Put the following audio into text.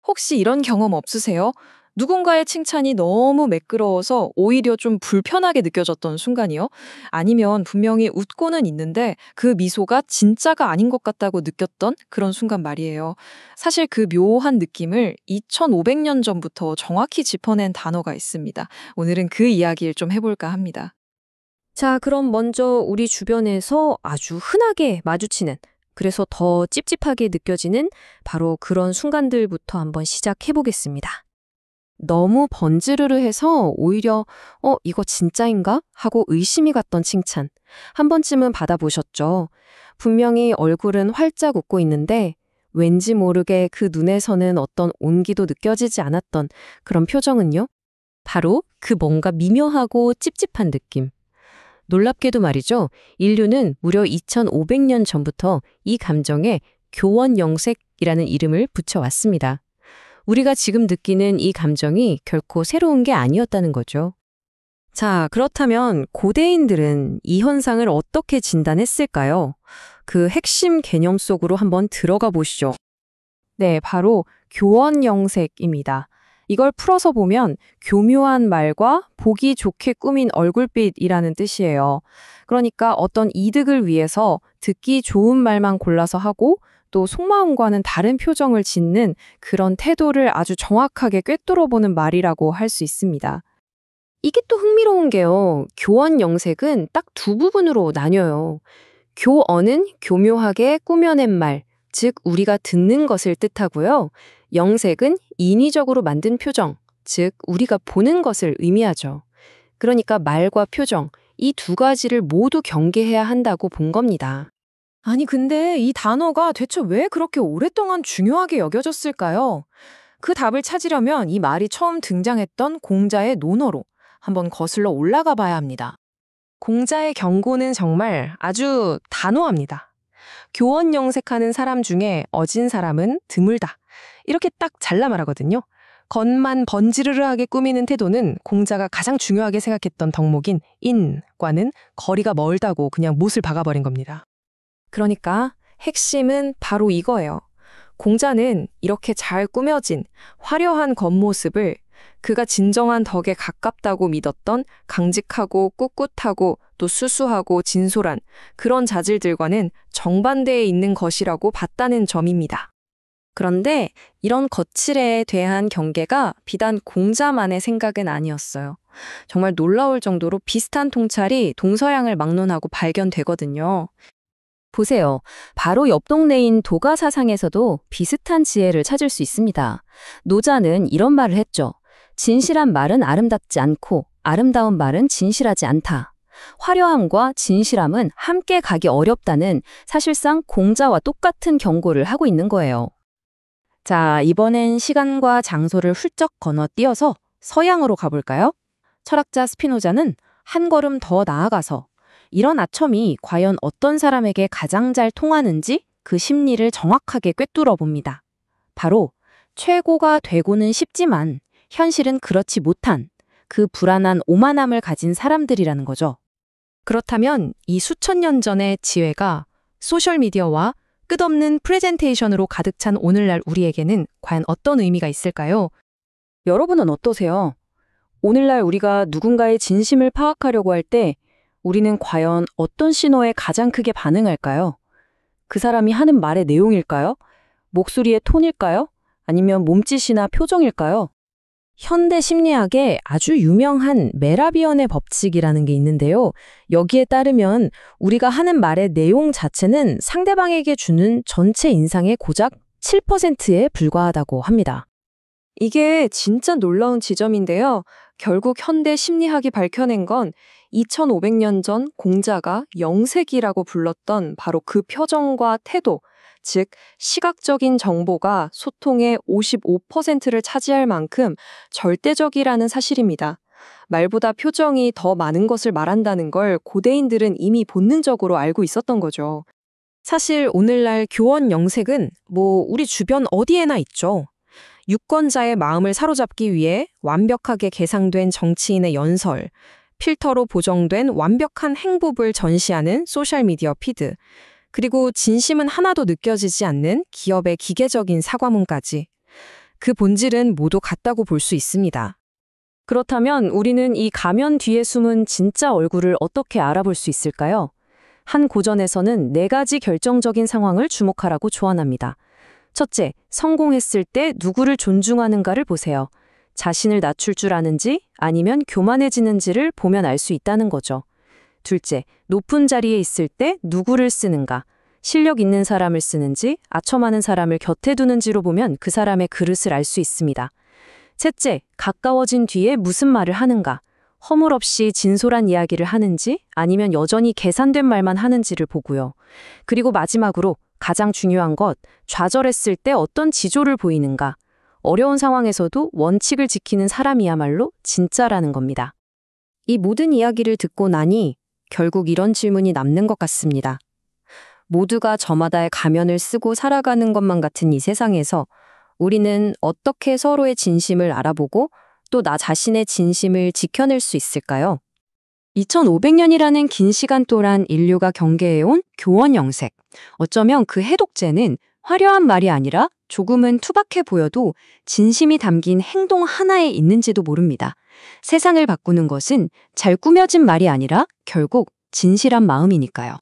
혹시 이런 경험 없으세요? 누군가의 칭찬이 너무 매끄러워서 오히려 좀 불편하게 느껴졌던 순간이요? 아니면 분명히 웃고는 있는데 그 미소가 진짜가 아닌 것 같다고 느꼈던 그런 순간 말이에요. 사실 그 묘한 느낌을 2500년 전부터 정확히 짚어낸 단어가 있습니다. 오늘은 그 이야기를 좀 해볼까 합니다. 자, 그럼 먼저 우리 주변에서 아주 흔하게 마주치는, 그래서 더 찝찝하게 느껴지는 바로 그런 순간들부터 한번 시작해 보겠습니다. 너무 번지르르해서 오히려 이거 진짜인가? 하고 의심이 갔던 칭찬. 한 번쯤은 받아보셨죠? 분명히 얼굴은 활짝 웃고 있는데 왠지 모르게 그 눈에서는 어떤 온기도 느껴지지 않았던 그런 표정은요? 바로 그 뭔가 미묘하고 찝찝한 느낌. 놀랍게도 말이죠. 인류는 무려 2500년 전부터 이 감정에 교원영색이라는 이름을 붙여왔습니다. 우리가 지금 느끼는 이 감정이 결코 새로운 게 아니었다는 거죠. 자, 그렇다면 고대인들은 이 현상을 어떻게 진단했을까요? 그 핵심 개념 속으로 한번 들어가 보시죠. 네, 바로 교원영색입니다. 이걸 풀어서 보면 교묘한 말과 보기 좋게 꾸민 얼굴빛이라는 뜻이에요. 그러니까 어떤 이득을 위해서 듣기 좋은 말만 골라서 하고 또 속마음과는 다른 표정을 짓는 그런 태도를 아주 정확하게 꿰뚫어보는 말이라고 할 수 있습니다. 이게 또 흥미로운 게요. 교언 영색은 딱 두 부분으로 나뉘어요. 교언은 교묘하게 꾸며낸 말, 즉 우리가 듣는 것을 뜻하고요. 영색은 인위적으로 만든 표정, 즉 우리가 보는 것을 의미하죠. 그러니까 말과 표정, 이 두 가지를 모두 경계해야 한다고 본 겁니다. 아니, 근데 이 단어가 대체 왜 그렇게 오랫동안 중요하게 여겨졌을까요? 그 답을 찾으려면 이 말이 처음 등장했던 공자의 논어로 한번 거슬러 올라가 봐야 합니다. 공자의 경고는 정말 아주 단호합니다. 교원 영색하는 사람 중에 어진 사람은 드물다. 이렇게 딱 잘라 말하거든요. 겉만 번지르르하게 꾸미는 태도는 공자가 가장 중요하게 생각했던 덕목인 인과는 거리가 멀다고 그냥 못을 박아버린 겁니다. 그러니까 핵심은 바로 이거예요. 공자는 이렇게 잘 꾸며진 화려한 겉모습을 그가 진정한 덕에 가깝다고 믿었던 강직하고 꿋꿋하고 또 수수하고 진솔한 그런 자질들과는 정반대에 있는 것이라고 봤다는 점입니다. 그런데 이런 거칠에 대한 경계가 비단 공자만의 생각은 아니었어요. 정말 놀라울 정도로 비슷한 통찰이 동서양을 막론하고 발견되거든요. 보세요. 바로 옆 동네인 도가사상에서도 비슷한 지혜를 찾을 수 있습니다. 노자는 이런 말을 했죠. 진실한 말은 아름답지 않고 아름다운 말은 진실하지 않다. 화려함과 진실함은 함께 가기 어렵다는 사실상 공자와 똑같은 경고를 하고 있는 거예요. 자, 이번엔 시간과 장소를 훌쩍 건너뛰어서 서양으로 가볼까요? 철학자 스피노자는 한 걸음 더 나아가서 이런 아첨이 과연 어떤 사람에게 가장 잘 통하는지 그 심리를 정확하게 꿰뚫어 봅니다. 바로 최고가 되고는 싶지만 현실은 그렇지 못한 그 불안한 오만함을 가진 사람들이라는 거죠. 그렇다면 이 수천 년 전의 지혜가 소셜미디어와 끝없는 프레젠테이션으로 가득 찬 오늘날 우리에게는 과연 어떤 의미가 있을까요? 여러분은 어떠세요? 오늘날 우리가 누군가의 진심을 파악하려고 할 때 우리는 과연 어떤 신호에 가장 크게 반응할까요? 그 사람이 하는 말의 내용일까요? 목소리의 톤일까요? 아니면 몸짓이나 표정일까요? 현대 심리학에 아주 유명한 메라비언의 법칙이라는 게 있는데요. 여기에 따르면 우리가 하는 말의 내용 자체는 상대방에게 주는 전체 인상의 고작 7%에 불과하다고 합니다. 이게 진짜 놀라운 지점인데요. 결국 현대 심리학이 밝혀낸 건 2500년 전 공자가 영색이라고 불렀던 바로 그 표정과 태도, 즉 시각적인 정보가 소통의 55%를 차지할 만큼 절대적이라는 사실입니다. 말보다 표정이 더 많은 것을 말한다는 걸 고대인들은 이미 본능적으로 알고 있었던 거죠. 사실 오늘날 교원 영색은 우리 주변 어디에나 있죠. 유권자의 마음을 사로잡기 위해 완벽하게 계상된 정치인의 연설, 필터로 보정된 완벽한 행보를 전시하는 소셜미디어 피드, 그리고 진심은 하나도 느껴지지 않는 기업의 기계적인 사과문까지. 그 본질은 모두 같다고 볼 수 있습니다. 그렇다면 우리는 이 가면 뒤에 숨은 진짜 얼굴을 어떻게 알아볼 수 있을까요? 한 고전에서는 4가지 결정적인 상황을 주목하라고 조언합니다. 첫째, 성공했을 때 누구를 존중하는가를 보세요. 자신을 낮출 줄 아는지 아니면 교만해지는지를 보면 알 수 있다는 거죠. 둘째, 높은 자리에 있을 때 누구를 쓰는가. 실력 있는 사람을 쓰는지 아첨하는 사람을 곁에 두는지로 보면 그 사람의 그릇을 알 수 있습니다. 셋째, 가까워진 뒤에 무슨 말을 하는가. 허물없이 진솔한 이야기를 하는지 아니면 여전히 계산된 말만 하는지를 보고요. 그리고 마지막으로 가장 중요한 것, 좌절했을 때 어떤 지조를 보이는가. 어려운 상황에서도 원칙을 지키는 사람이야말로 진짜라는 겁니다. 이 모든 이야기를 듣고 나니 결국 이런 질문이 남는 것 같습니다. 모두가 저마다의 가면을 쓰고 살아가는 것만 같은 이 세상에서 우리는 어떻게 서로의 진심을 알아보고 또 나 자신의 진심을 지켜낼 수 있을까요? 2500년이라는 긴 시간 동안 인류가 경계해온 교원 영색. 어쩌면 그 해독제는 화려한 말이 아니라 조금은 투박해 보여도 진심이 담긴 행동 하나에 있는지도 모릅니다. 세상을 바꾸는 것은 잘 꾸며진 말이 아니라 결국 진실한 마음이니까요.